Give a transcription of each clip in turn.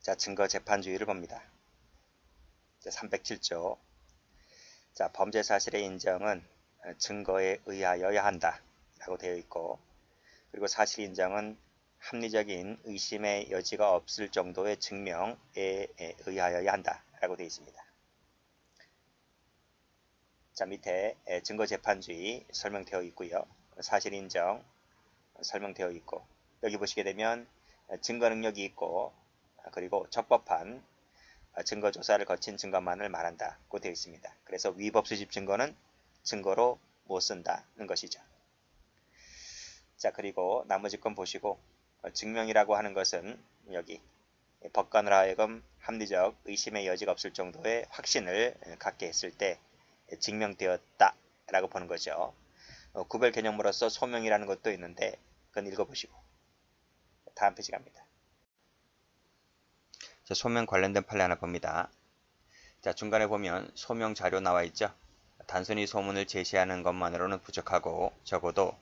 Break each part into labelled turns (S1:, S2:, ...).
S1: 자, 증거 재판주의를 봅니다. 307조. 자, 범죄 사실의 인정은 증거에 의하여야 한다 라고 되어 있고, 그리고 사실 인정은 합리적인 의심의 여지가 없을 정도의 증명에 의하여야 한다 라고 되어 있습니다. 자, 밑에 증거 재판주의 설명되어 있고요. 사실 인정 설명되어 있고, 여기 보시게 되면 증거 능력이 있고, 그리고 적법한 증거 조사를 거친 증거만을 말한다고 되어 있습니다. 그래서 위법 수집 증거는 증거로 못 쓴다는 것이죠. 자, 그리고 나머지 건 보시고, 증명이라고 하는 것은 여기 법관으로 하여금 합리적 의심의 여지가 없을 정도의 확신을 갖게 했을 때 증명되었다 라고 보는 거죠. 구별 개념으로서 소명이라는 것도 있는데 그건 읽어보시고 다음 페이지 갑니다. 자, 소명 관련된 판례 하나 봅니다. 자, 중간에 보면 소명 자료 나와 있죠. 단순히 소문을 제시하는 것만으로는 부족하고 적어도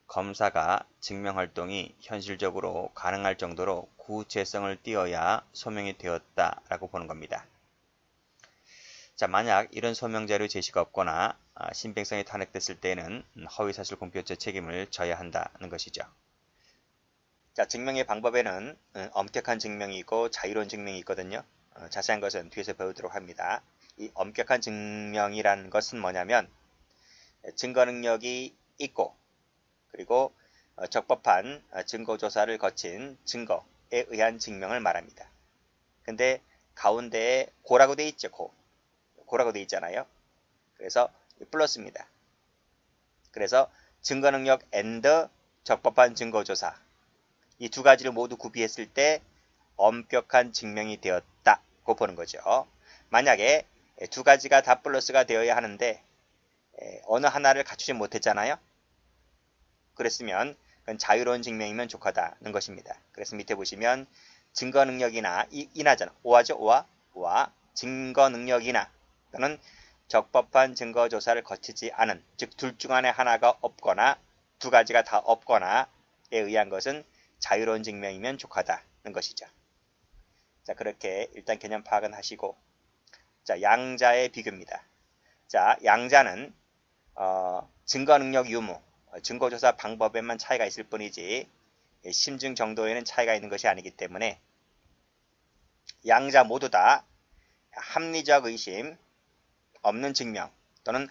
S1: 검사가 증명활동이 현실적으로 가능할 정도로 구체성을 띄어야 소명이 되었다라고 보는 겁니다. 자, 만약 이런 소명자료 제시가 없거나 신빙성이 탄핵됐을 때에는 허위사실 공표죄 책임을 져야 한다는 것이죠. 자, 증명의 방법에는 엄격한 증명이 있고 자유로운 증명이 있거든요. 자세한 것은 뒤에서 배우도록 합니다. 이 엄격한 증명이라는 것은 뭐냐면 증거 능력이 있고, 그리고 적법한 증거조사를 거친 증거에 의한 증명을 말합니다. 근데 가운데에 고라고 돼 있죠. 고라고 돼 있잖아요. 그래서 플러스입니다. 그래서 증거 능력 and 적법한 증거조사, 이 두 가지를 모두 구비했을 때 엄격한 증명이 되었다고 보는 거죠. 만약에 두 가지가 다 플러스가 되어야 하는데 어느 하나를 갖추지 못했잖아요. 그랬으면 그건 자유로운 증명이면 족하다는 것입니다. 그래서 밑에 보시면 증거 능력이나 이나잖아. 오하죠. 오와 증거 능력이나 또는 적법한 증거 조사를 거치지 않은, 즉 둘 중 안에 하나가 없거나 두 가지가 다 없거나에 의한 것은 자유로운 증명이면 족하다는 것이죠. 자, 그렇게 일단 개념 파악은 하시고, 자, 양자의 비교입니다. 자, 양자는 증거 능력 유무, 증거조사 방법에만 차이가 있을 뿐이지 심증 정도에는 차이가 있는 것이 아니기 때문에 양자 모두 다 합리적 의심 없는 증명 또는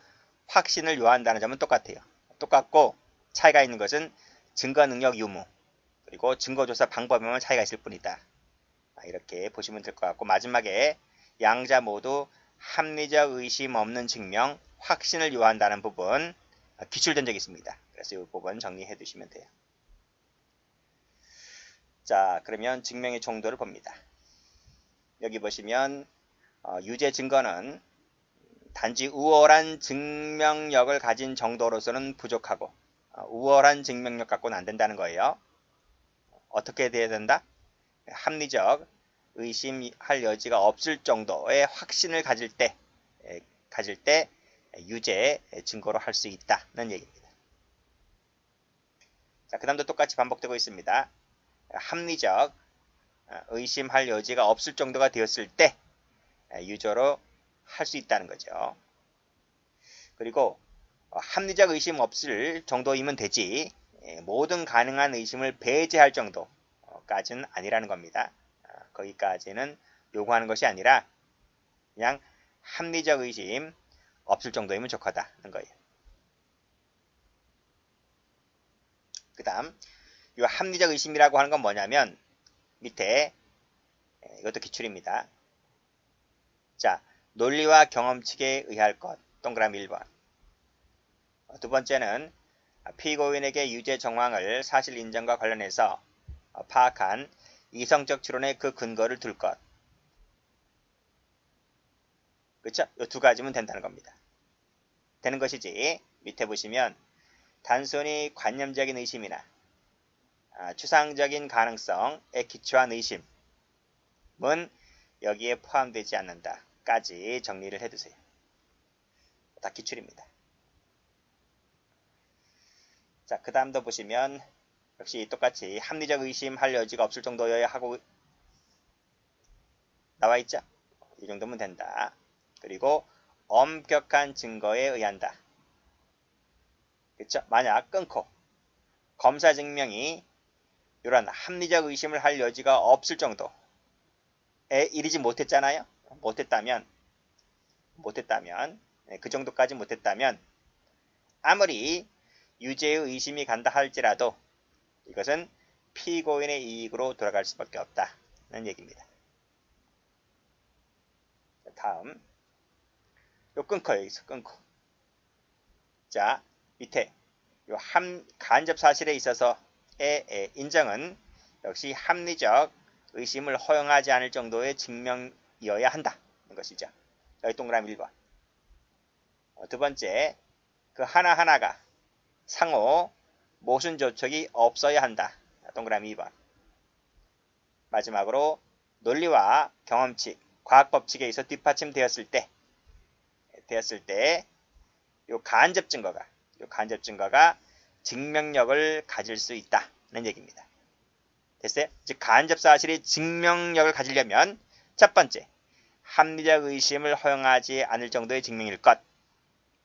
S1: 확신을 요한다는 점은 똑같아요. 똑같고 차이가 있는 것은 증거 능력 유무 그리고 증거조사 방법에만 차이가 있을 뿐이다. 이렇게 보시면 될 것 같고, 마지막에 양자 모두 합리적 의심 없는 증명, 확신을 요한다는 부분 기출된 적이 있습니다. 그래서 이 부분 정리해 두시면 돼요. 자, 그러면 증명의 정도를 봅니다. 여기 보시면 유죄 증거는 단지 우월한 증명력을 가진 정도로서는 부족하고, 우월한 증명력 갖고는 안 된다는 거예요. 어떻게 돼야 된다? 합리적 의심할 여지가 없을 정도의 확신을 가질 때 유죄 증거로 할 수 있다는 얘기입니다. 자, 그 다음도 똑같이 반복되고 있습니다. 합리적 의심할 여지가 없을 정도가 되었을 때 유죄로 할 수 있다는 거죠. 그리고 합리적 의심 없을 정도이면 되지 모든 가능한 의심을 배제할 정도까지는 아니라는 겁니다. 거기까지는 요구하는 것이 아니라 그냥 합리적 의심 없을 정도이면 족하다는 거예요. 그 다음 이 합리적 의심이라고 하는 건 뭐냐면 밑에 이것도 기출입니다. 자, 논리와 경험칙에 의할 것 동그라미 1번. 두 번째는 피고인에게 유죄 정황을 사실 인정과 관련해서 파악한 이성적 추론의 그 근거를 둘 것. 그렇죠? 이 두 가지면 된다는 겁니다. 되는 것이지 밑에 보시면 단순히 관념적인 의심이나 추상적인 가능성에 기초한 의심은 여기에 포함되지 않는다까지 정리를 해두세요. 다 기출입니다. 자, 그 다음도 보시면 역시 똑같이 합리적 의심할 여지가 없을 정도여야 하고 나와 있죠? 이 정도면 된다. 그리고 엄격한 증거에 의한다. 그쵸? 만약 끊고 검사 증명이 이런 합리적 의심을 할 여지가 없을 정도에 이르지 못했잖아요. 못했다면 그 정도까지 못했다면 아무리 유죄의 의심이 간다 할지라도 이것은 피고인의 이익으로 돌아갈 수밖에 없다는 얘기입니다. 다음 요 끊고 여기서 끊고 자 밑에 요 간접 사실에 있어서의 인정은 역시 합리적 의심을 허용하지 않을 정도의 증명이어야 한다는 것이죠. 여기 동그라미 1번. 두 번째, 그 하나하나가 상호 모순 조촉이 없어야 한다. 동그라미 2번. 마지막으로 논리와 경험칙, 과학 법칙에 의해서 뒷받침되었을 때 요 간접 증거가 증명력을 가질 수 있다는 얘기입니다. 됐어요? 즉 간접 사실이 증명력을 가지려면 첫 번째, 합리적 의심을 허용하지 않을 정도의 증명일 것.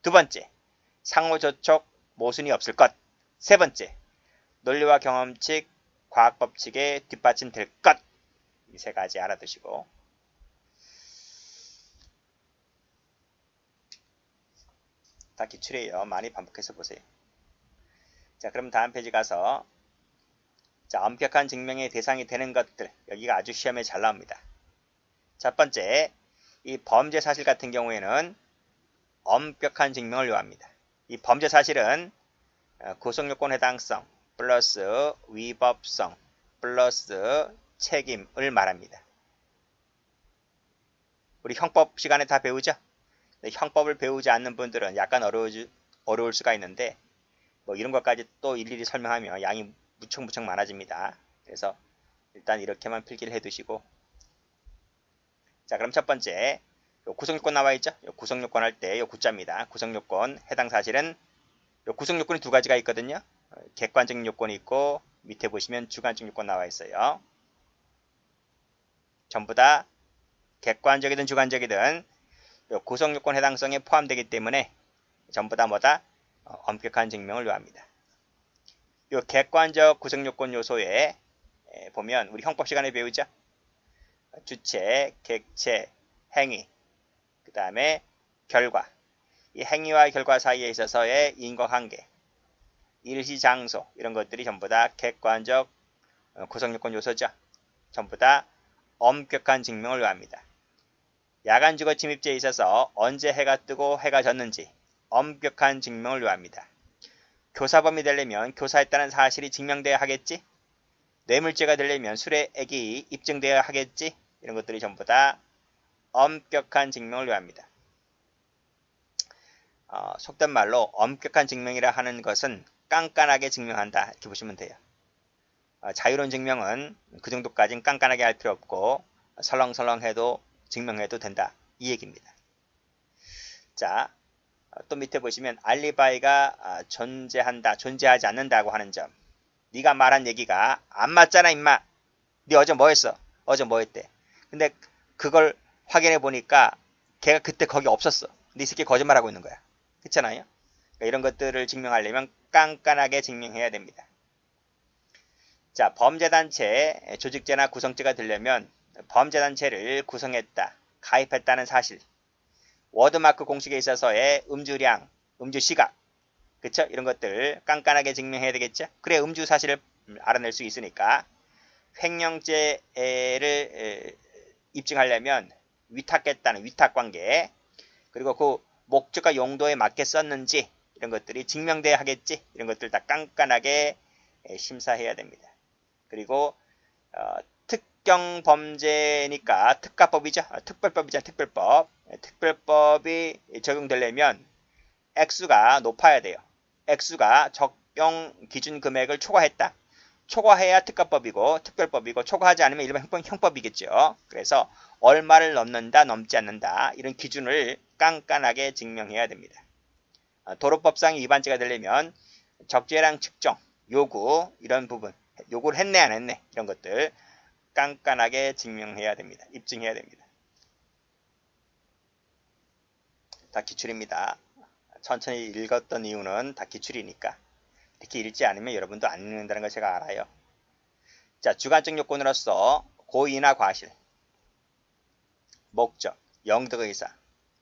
S1: 두 번째, 상호 조촉 모순이 없을 것. 세 번째, 논리와 경험칙, 과학 법칙에 뒷받침될 것. 이 세 가지 알아두시고 다 기출이에요. 많이 반복해서 보세요. 자, 그럼 다음 페이지 가서 자, 엄격한 증명의 대상이 되는 것들. 여기가 아주 시험에 잘 나옵니다. 첫 번째, 이 범죄 사실 같은 경우에는 엄격한 증명을 요합니다. 이 범죄 사실은 구성요건 해당성 플러스 위법성 플러스 책임을 말합니다. 우리 형법 시간에 다 배우죠? 형법을 배우지 않는 분들은 약간 어려울 수가 있는데 뭐 이런 것까지 또 일일이 설명하면 양이 무척 많아집니다. 그래서 일단 이렇게만 필기를 해두시고 자, 그럼 첫 번째 구성요건 나와 있죠? 구성요건 할 때 요 구자입니다. 구성요건 해당 사실은 구성요건이 두 가지가 있거든요. 객관적인 요건이 있고 밑에 보시면 주관적 요건 나와 있어요. 전부 다 객관적이든 주관적이든 구성요건 해당성에 포함되기 때문에 전부 다 뭐다? 엄격한 증명을 요합니다. 요 객관적 구성요건 요소에 보면 우리 형법 시간에 배우죠? 주체, 객체, 행위, 그 다음에 결과. 이 행위와 결과 사이에 있어서의 인과관계, 일시, 장소 이런 것들이 전부 다 객관적 구성요건 요소죠. 전부 다 엄격한 증명을 요합니다. 야간 주거 침입죄에 있어서 언제 해가 뜨고 해가 졌는지 엄격한 증명을 요합니다. 교사범이 되려면 교사했다는 사실이 증명돼야 하겠지? 뇌물죄가 되려면 수뢰액이 입증돼야 하겠지? 이런 것들이 전부 다 엄격한 증명을 요합니다. 속된 말로 엄격한 증명이라 하는 것은 깐깐하게 증명한다 이렇게 보시면 돼요. 자유로운 증명은 그 정도까지는 깐깐하게 할 필요 없고 설렁설렁해도 증명해도 된다 이 얘기입니다. 자, 또 밑에 보시면 알리바이가 존재하지 않는다고 하는 점. 네가 말한 얘기가 안 맞잖아 임마. 네 어제 뭐 했어? 어제 뭐 했대? 근데 그걸 확인해 보니까 걔가 그때 거기 없었어. 근데 이 새끼 거짓말하고 있는 거야. 그렇잖아요? 그러니까 이런 것들을 증명하려면 깐깐하게 증명해야 됩니다. 자, 범죄단체, 조직죄나 구성죄가 되려면 범죄단체를 구성했다, 가입했다는 사실, 워드마크 공식에 있어서의 음주량, 음주시각, 그쵸? 이런 것들 깐깐하게 증명해야 되겠죠? 그래 음주 사실을 알아낼 수 있으니까 횡령죄를 입증하려면 위탁했다는 위탁관계, 그리고 그 목적과 용도에 맞게 썼는지 이런 것들이 증명돼야 하겠지? 이런 것들 다 깐깐하게 심사해야 됩니다. 그리고 특경 범죄니까 특가법이죠. 특별법이죠. 특별법. 특별법이 적용되려면 액수가 높아야 돼요. 액수가 적용 기준 금액을 초과했다. 초과해야 특가법이고 특별법이고 초과하지 않으면 일반 형법이겠죠. 그래서 얼마를 넘는다, 넘지 않는다 이런 기준을 깐깐하게 증명해야 됩니다. 도로법상 위반죄가 되려면 적재량 측정, 요구 이런 부분, 요구를 했네 안 했네 이런 것들 깐깐하게 증명해야 됩니다. 입증해야 됩니다. 다 기출입니다. 천천히 읽었던 이유는 다 기출이니까. 특히 읽지 않으면 여러분도 안 읽는다는 걸 제가 알아요. 자, 주관적 요건으로서 고의나 과실, 목적, 영득 의사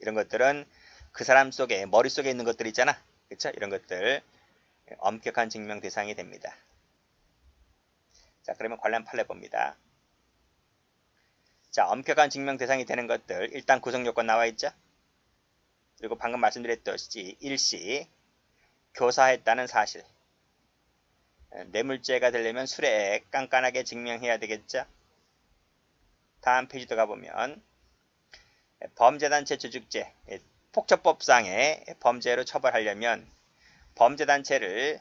S1: 이런 것들은 그 사람 속에 머릿속에 있는 것들 있잖아. 그쵸? 이런 것들 엄격한 증명 대상이 됩니다. 자, 그러면 관련 판례 봅니다. 자, 엄격한 증명 대상이 되는 것들 일단 구성요건 나와 있죠. 그리고 방금 말씀드렸듯이 일시 교사했다는 사실, 뇌물죄가 되려면 수뢰액 깐깐하게 증명해야 되겠죠. 다음 페이지도 가보면 범죄단체 조직죄, 폭처법상의 범죄로 처벌하려면 범죄단체를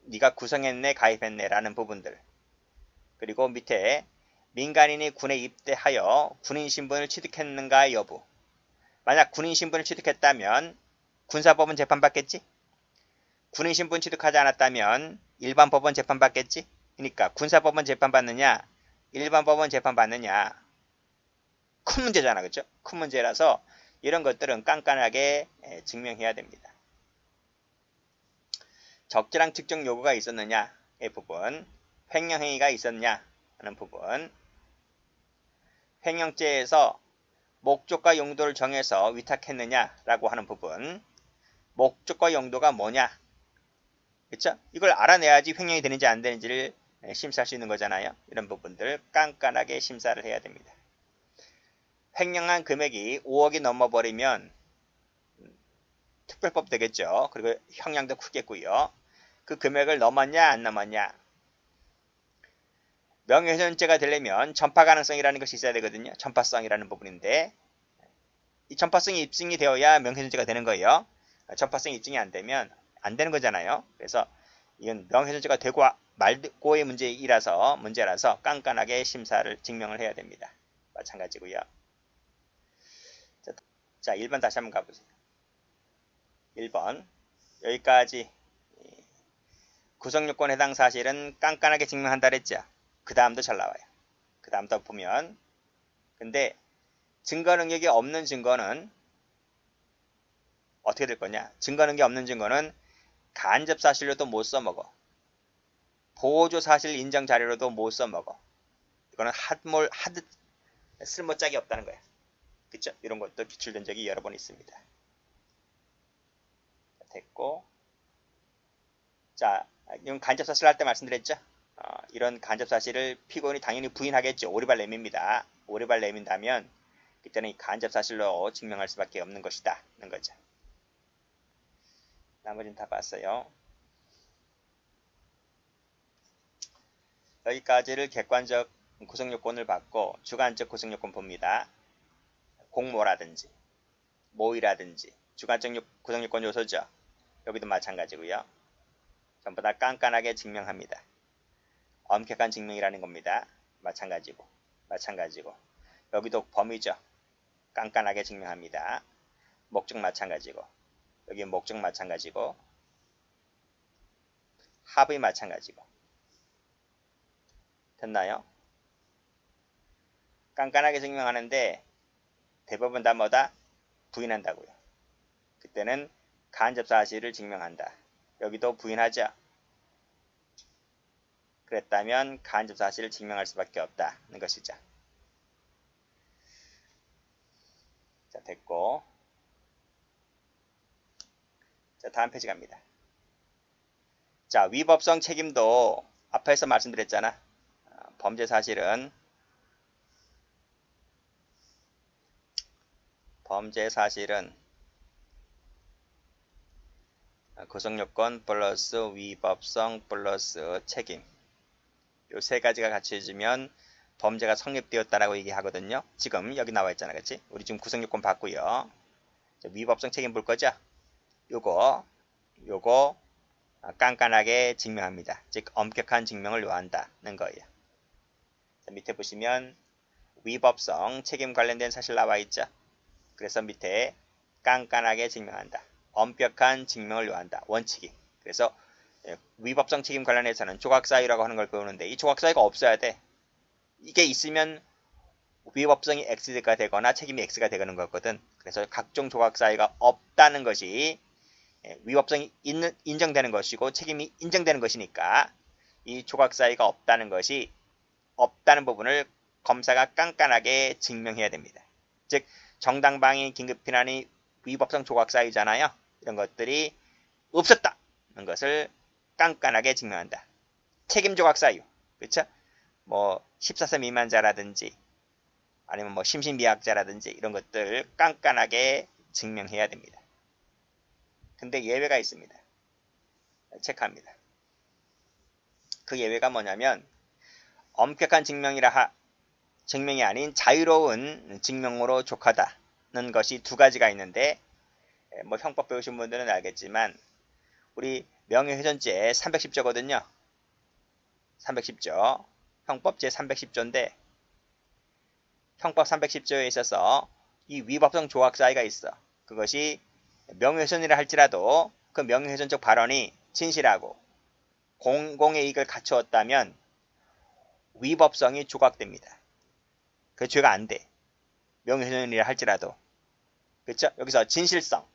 S1: 네가 구성했네 가입했네 라는 부분들, 그리고 밑에 민간인이 군에 입대하여 군인 신분을 취득했는가 여부. 만약 군인 신분을 취득했다면 군사법원 재판받겠지? 군인 신분 취득하지 않았다면 일반 법원 재판받겠지? 그러니까 군사법원 재판받느냐 일반 법원 재판받느냐 큰 문제잖아. 그렇죠? 큰 문제라서 이런 것들은 깐깐하게 증명해야 됩니다. 적절한 특정 요구가 있었느냐의 부분, 횡령행위가 있었냐 하는 부분, 횡령죄에서 목적과 용도를 정해서 위탁했느냐라고 하는 부분, 목적과 용도가 뭐냐, 그쵸? 이걸 알아내야지 횡령이 되는지 안 되는지를 심사할 수 있는 거잖아요. 이런 부분들 깐깐하게 심사를 해야 됩니다. 횡령한 금액이 5억이 넘어버리면 특별법 되겠죠. 그리고 형량도 크겠고요. 그 금액을 넘었냐 안 넘었냐. 명예훼손죄가 되려면 전파 가능성이라는 것이 있어야 되거든요. 전파성이라는 부분인데 이 전파성이 입증이 되어야 명예훼손죄가 되는 거예요. 전파성이 입증이 안 되면 안 되는 거잖아요. 그래서 이건 명예훼손죄가 되고 말고의 문제라서 깐깐하게 심사를 증명을 해야 됩니다. 마찬가지고요. 자, 1번 다시 한번 가보세요. 1번 여기까지 구성요건 해당 사실은 깐깐하게 증명한다 그랬죠. 그 다음도 잘 나와요. 그 다음도 보면 근데 증거 능력이 없는 증거는 어떻게 될 거냐. 증거 능력이 없는 증거는 간접 사실로도 못 써먹어. 보조 사실 인정 자료로도 못 써먹어. 이거는 하드 쓸모짝이 없다는 거야. 그쵸? 이런 것도 기출된 적이 여러 번 있습니다. 됐고, 자, 이건 간접 사실 할 때 말씀드렸죠. 이런 간접 사실을 피고인이 당연히 부인하겠죠. 오리발 내밉니다. 오리발 내민다면 그때는 이 간접 사실로 증명할 수밖에 없는 것이다. 는 거죠. 나머지는 다 봤어요. 여기까지를 객관적 구성요건을 받고 주관적 구성요건 봅니다. 공모라든지 모의라든지 주관적 구성요건 요소죠. 여기도 마찬가지고요. 전부 다 깐깐하게 증명합니다. 엄격한 증명이라는 겁니다. 마찬가지고 여기도 범위죠. 깐깐하게 증명합니다. 목적 마찬가지고 여기 목적 마찬가지고 합의 마찬가지고 됐나요? 깐깐하게 증명하는데 대부분 다 뭐다? 부인한다고요. 그때는 간접 사실을 증명한다. 여기도 부인하죠. 그랬다면 간접 사실을 증명할 수밖에 없다는 것이죠. 자, 됐고. 자, 다음 페이지 갑니다. 자, 위법성 책임도 앞에서 말씀드렸잖아. 범죄 사실은 구성요건 플러스 위법성 플러스 책임 요 세 가지가 갖춰지면 범죄가 성립되었다라고 얘기하거든요. 지금 여기 나와 있잖아. 그치? 우리 지금 구성요건 봤고요. 위법성 책임 볼 거죠? 요거 깐깐하게 증명합니다. 즉 엄격한 증명을 요한다는 거예요. 자, 밑에 보시면 위법성 책임 관련된 사실 나와 있죠. 그래서 밑에 깐깐하게 증명한다. 엄격한 증명을 요한다. 원칙이. 그래서 위법성 책임 관련해서는 조각사유라고 하는 걸 배우는데 이 조각사유가 없어야 돼. 이게 있으면 위법성이 X가 되거나 책임이 X가 되는 거거든. 그래서 각종 조각 사유가 없다는 것이 위법성이 인정되는 것이고 책임이 인정되는 것이니까 이 조각 사유가 없다는 것이 없다는 부분을 검사가 깐깐하게 증명해야 됩니다. 즉 정당방위 긴급피난이 위법성 조각 사유잖아요. 이런 것들이 없었다는 것을 깐깐하게 증명한다. 책임 조각 사유, 그렇죠? 뭐 14세 미만자라든지 아니면 뭐 심신미약자라든지 이런 것들 깐깐하게 증명해야 됩니다. 근데 예외가 있습니다. 체크합니다. 그 예외가 뭐냐면 엄격한 증명이 아닌 자유로운 증명으로 족하다는 것이 두 가지가 있는데 뭐 형법 배우신 분들은 알겠지만 우리 명예훼손죄 310조거든요. 310조. 형법 제 310조인데 형법 310조에 있어서 이 위법성 조각 사유가 있어. 그것이 명예훼손이라 할지라도 그 명예훼손적 발언이 진실하고 공공의 이익을 갖추었다면 위법성이 조각됩니다. 그 죄가 안 돼. 명예훼손이라 할지라도. 그렇죠? 여기서 진실성.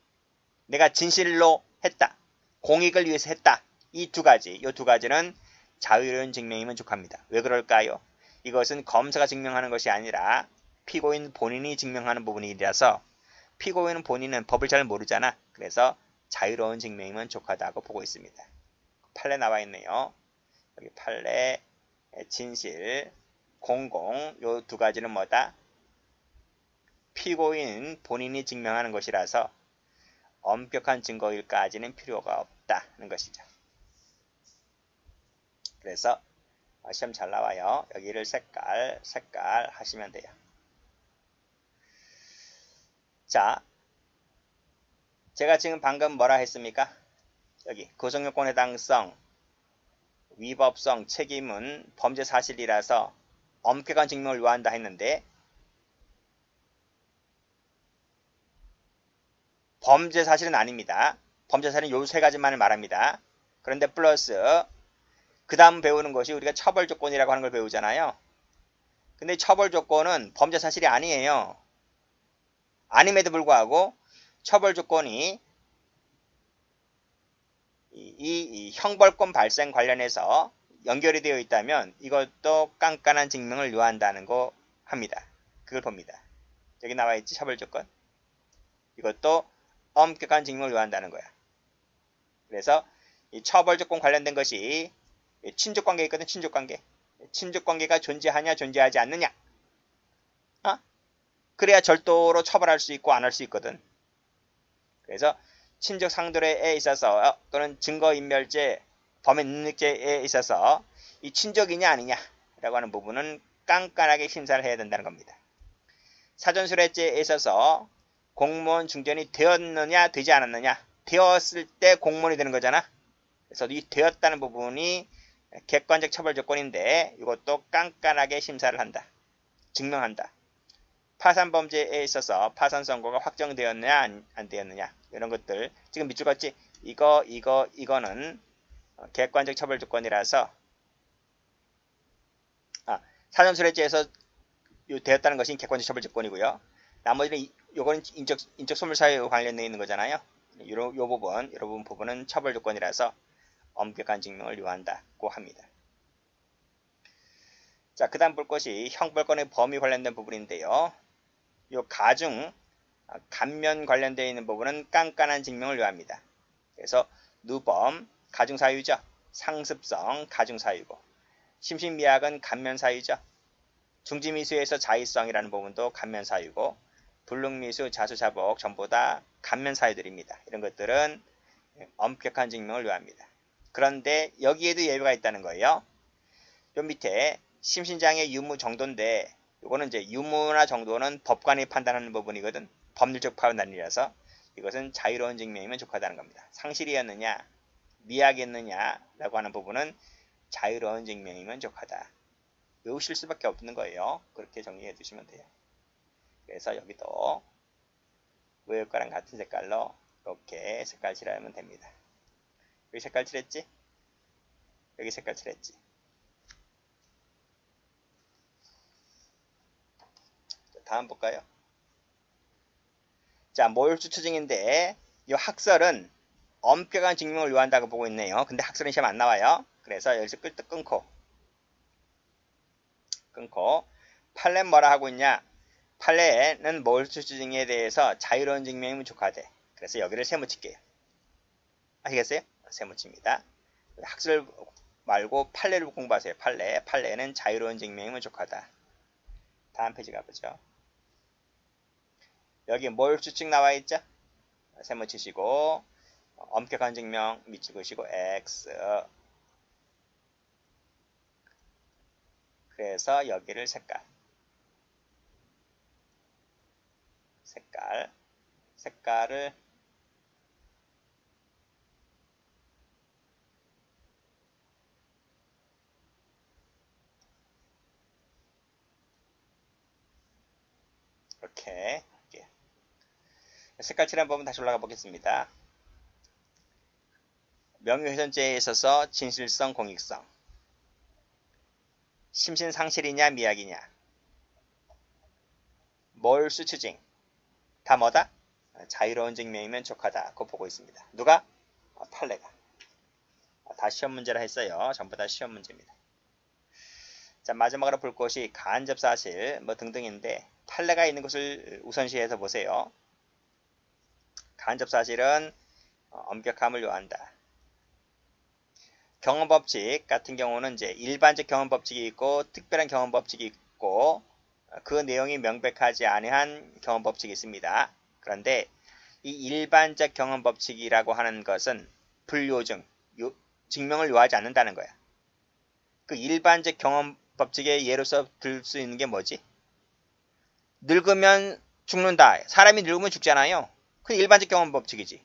S1: 내가 진실로 했다. 공익을 위해서 했다. 이 두 가지는 자유로운 증명이면 족합니다. 왜 그럴까요? 이것은 검사가 증명하는 것이 아니라 피고인 본인이 증명하는 부분이라서 피고인 본인은 법을 잘 모르잖아. 그래서 자유로운 증명이면 족하다고 보고 있습니다. 판례 나와 있네요. 여기 판례, 진실, 공공 요 두 가지는 뭐다? 피고인 본인이 증명하는 것이라서 엄격한 증거일까지는 필요가 없다는 것이죠. 그래서 시험 잘 나와요. 여기를 색깔 하시면 돼요. 자, 제가 지금 방금 뭐라 했습니까? 여기 구성요건 해당성, 위법성, 책임은 범죄 사실이라서 엄격한 증명을 요한다 했는데 범죄 사실은 아닙니다. 범죄 사실은 요 세 가지만을 말합니다. 그런데 플러스 그 다음 배우는 것이 우리가 처벌 조건이라고 하는 걸 배우잖아요. 근데 처벌 조건은 범죄 사실이 아니에요. 아님에도 불구하고 처벌 조건이 이 형벌권 발생 관련해서 연결이 되어 있다면 이것도 깐깐한 증명을 요한다는 거 합니다. 그걸 봅니다. 여기 나와 있지 처벌 조건. 이것도 엄격한 증명을 요한다는 거야. 그래서 이 처벌 조건 관련된 것이 친족관계 있거든. 친족관계가 존재하냐 존재하지 않느냐. 그래야 절도로 처벌할 수 있고 안 할 수 있거든. 그래서 친족 상도례에 있어서 또는 증거인멸죄, 범행능력죄에 있어서 이 친족이냐 아니냐라고 하는 부분은 깐깐하게 심사를 해야 된다는 겁니다. 사전수뢰죄에 있어서 공무원 중전이 되었느냐 되지 않았느냐. 되었을 때 공무원이 되는 거잖아. 그래서 이 되었다는 부분이 객관적 처벌 조건인데 이것도 깐깐하게 심사를 한다. 증명한다. 파산범죄에 있어서 파산 선고가 확정되었느냐 안 되었느냐 이런 것들 지금 밑줄 걷지 이거는 객관적 처벌 조건이라서 사전수뢰죄에서 되었다는 것이 객관적 처벌 조건이고요. 나머지는 요거는 인적 소멸 사유와 관련되어 있는 거잖아요. 요 부분은 처벌 조건이라서 엄격한 증명을 요한다고 합니다. 자, 그 다음 볼 것이 형벌권의 범위 관련된 부분인데요. 요 가중, 감면 관련되어 있는 부분은 깐깐한 증명을 요합니다. 그래서 누범, 가중사유죠. 상습성, 가중사유고 심신미약은 감면사유죠. 중지미수에서 자의성이라는 부분도 감면사유고 불능미수, 자수자복 전부 다 감면사유들입니다. 이런 것들은 엄격한 증명을 요합니다. 그런데 여기에도 예외가 있다는 거예요. 요 밑에 심신장애 유무 정도인데 이거는 이제 유무나 정도는 법관이 판단하는 부분이거든. 법률적 판단이라서 이것은 자유로운 증명이면 족하다는 겁니다. 상실이었느냐 미약이었느냐라고 하는 부분은 자유로운 증명이면 족하다. 외우실 수밖에 없는 거예요. 그렇게 정리해 두시면 돼요. 그래서 여기도 외울 거랑 같은 색깔로 이렇게 색깔 칠하면 됩니다. 여기 색깔 칠했지? 여기 색깔 칠했지? 다음 볼까요? 자, 몰수 추징인데 이 학설은 엄격한 증명을 요한다고 보고 있네요. 근데 학설은 시험 안 나와요. 그래서 여기서 끌떡 끊고 판례는 뭐라 하고 있냐? 판례는 몰수 추징에 대해서 자유로운 증명이 부족하대. 그래서 여기를 세모칠게요. 아시겠어요? 세모칩니다. 학설 말고 판례를 공부하세요. 판례는 자유로운 증명이 부족하다. 다음 페이지 가보죠. 여기 몰수 추징 나와 있죠? 세모치시고 엄격한 증명 밑 찍으시고 X. 그래서 여기를 색깔을 이렇게 할게요. 색깔 칠한 부분 다시 올라가 보겠습니다. 명예훼손죄에 있어서 진실성, 공익성. 심신상실이냐 미약이냐. 몰수 추징. 다 뭐다? 자유로운 증명이면 족하다. 그거 보고 있습니다. 누가? 판례가. 다 시험 문제라 했어요. 전부 다 시험 문제입니다. 자, 마지막으로 볼 것이 간접사실 뭐 등등인데 판례가 있는 것을 우선시해서 보세요. 간접사실은 엄격함을 요한다. 경험법칙 같은 경우는 이제 일반적 경험법칙이 있고 특별한 경험법칙이 있고 그 내용이 명백하지 아니한 경험법칙이 있습니다. 그런데 이 일반적 경험법칙이라고 하는 것은 불요증, 증명을 요하지 않는다는 거야. 그 일반적 경험법칙의 예로서 들 수 있는 게 뭐지? 늙으면 죽는다. 사람이 늙으면 죽잖아요. 그게 일반적 경험법칙이지.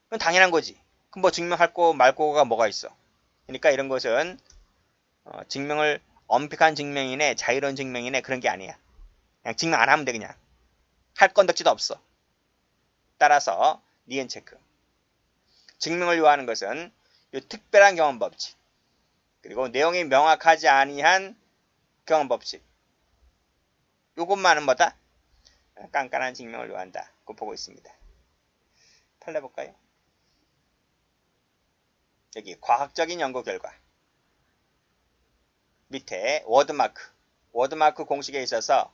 S1: 그건 당연한 거지. 그럼 뭐 증명할 거 말고가 뭐가 있어? 그러니까 이런 것은 증명을 엄격한 증명이네 자유로운 증명이네 그런 게 아니야. 그냥 증명 안 하면 돼. 그냥 할 건덕지도 없어. 따라서 니은 체크. 증명을 요하는 것은 이 특별한 경험법칙 그리고 내용이 명확하지 아니한 경험법칙 요것만은 뭐다? 깐깐한 증명을 요한다. 그거 보고 있습니다. 판례 볼까요? 여기 과학적인 연구 결과 밑에 워드마크 공식에 있어서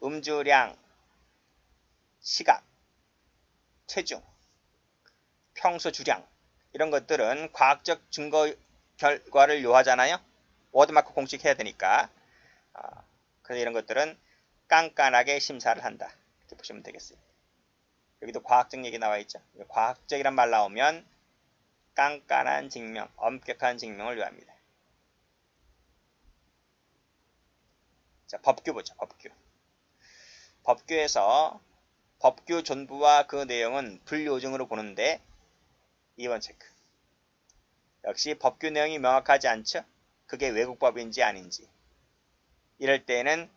S1: 음주량, 시각, 체중, 평소 주량 이런 것들은 과학적 증거 결과를 요하잖아요. 워드마크 공식 해야 되니까 그래서 이런 것들은 깐깐하게 심사를 한다. 이렇게 보시면 되겠어요. 여기도 과학적 얘기 나와 있죠. 과학적이란 말 나오면 깐깐한 증명, 엄격한 증명을 요합니다. 자, 법규 보죠. 법규에서 법규 전부와 그 내용은 불요증으로 보는데 2번 체크. 역시 법규 내용이 명확하지 않죠? 그게 외국법인지 아닌지. 이럴 때는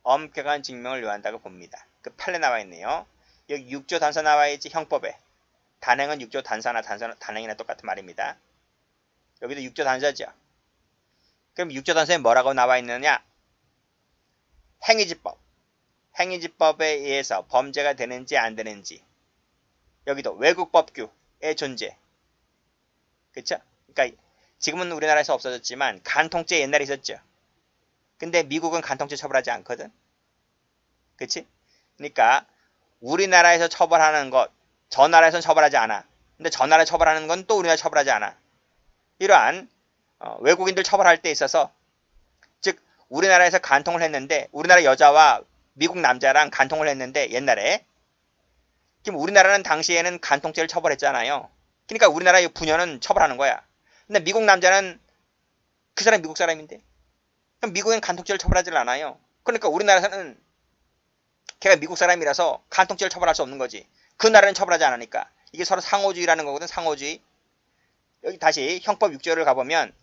S1: 엄격한 증명을 요한다고 봅니다. 그 판례 나와 있네요. 여기 6조 단서 나와 있지 형법에. 단행은 6조 단서나 단행이나 똑같은 말입니다. 여기도 6조 단서죠. 그럼 6조 단서에 뭐라고 나와 있느냐? 행위지법. 행위지법에 의해서 범죄가 되는지 안 되는지. 여기도 외국법규의 존재. 그쵸? 그러니까 지금은 우리나라에서 없어졌지만 간통죄 옛날에 있었죠. 근데 미국은 간통죄 처벌하지 않거든. 그치? 그러니까 우리나라에서 처벌하는 것, 저 나라에서는 처벌하지 않아. 근데 저 나라에 처벌하는 건 또 우리나라 처벌하지 않아. 이러한 외국인들 처벌할 때 있어서 즉 우리나라에서 간통을 했는데 우리나라 여자와 미국 남자랑 간통을 했는데 옛날에 그럼 우리나라는 당시에는 간통죄를 처벌했잖아요. 그러니까 우리나라의 부녀는 처벌하는 거야. 근데 미국 남자는 그 사람이 미국 사람인데 그럼 미국은 간통죄를 처벌하지 않아요. 그러니까 우리나라에서는 걔가 미국 사람이라서 간통죄를 처벌할 수 없는 거지. 그 나라는 처벌하지 않으니까. 이게 서로 상호주의라는 거거든. 상호주의. 여기 다시 형법 6조를 가보면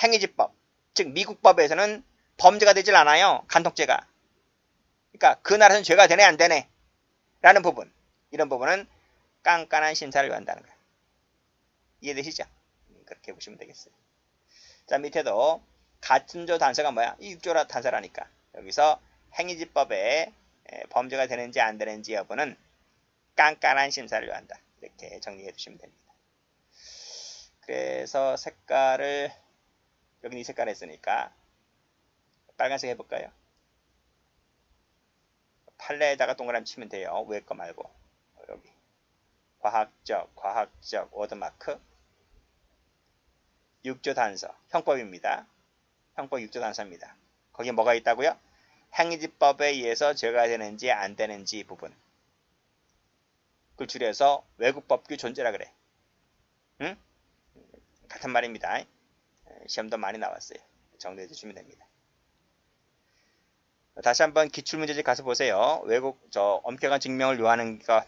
S1: 행위지법, 즉 미국법에서는 범죄가 되질 않아요. 간통죄가. 그러니까 그 나라에서는 죄가 되네 안 되네 라는 부분. 이런 부분은 깐깐한 심사를 요한다는 거야. 이해되시죠? 그렇게 보시면 되겠어요. 자, 밑에도 같은 조 단서가 뭐야? 이 6조 단서라니까. 여기서 행위지법에 범죄가 되는지 안 되는지 여부는 깐깐한 심사를 요한다. 이렇게 정리해 두시면 됩니다. 그래서 색깔을 여기는 이 색깔 했으니까 빨간색 해볼까요? 판례에다가 동그라미 치면 돼요. 위에 거 말고 여기 과학적 워드마크 6조 단서 형법입니다. 형법 6조 단서입니다. 거기에 뭐가 있다고요? 행위집법에 의해서 죄가 되는지 안 되는지 부분. 그걸 줄여서 외국법규 존재라 그래. 응? 같은 말입니다. 시험도 많이 나왔어요. 정리해 주시면 됩니다. 다시 한번 기출문제집 가서 보세요. 외국 엄격한 증명을 요하는 것,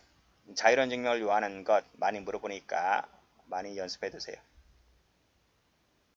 S1: 자유로운 증명을 요하는 것 많이 물어보니까 많이 연습해 두세요.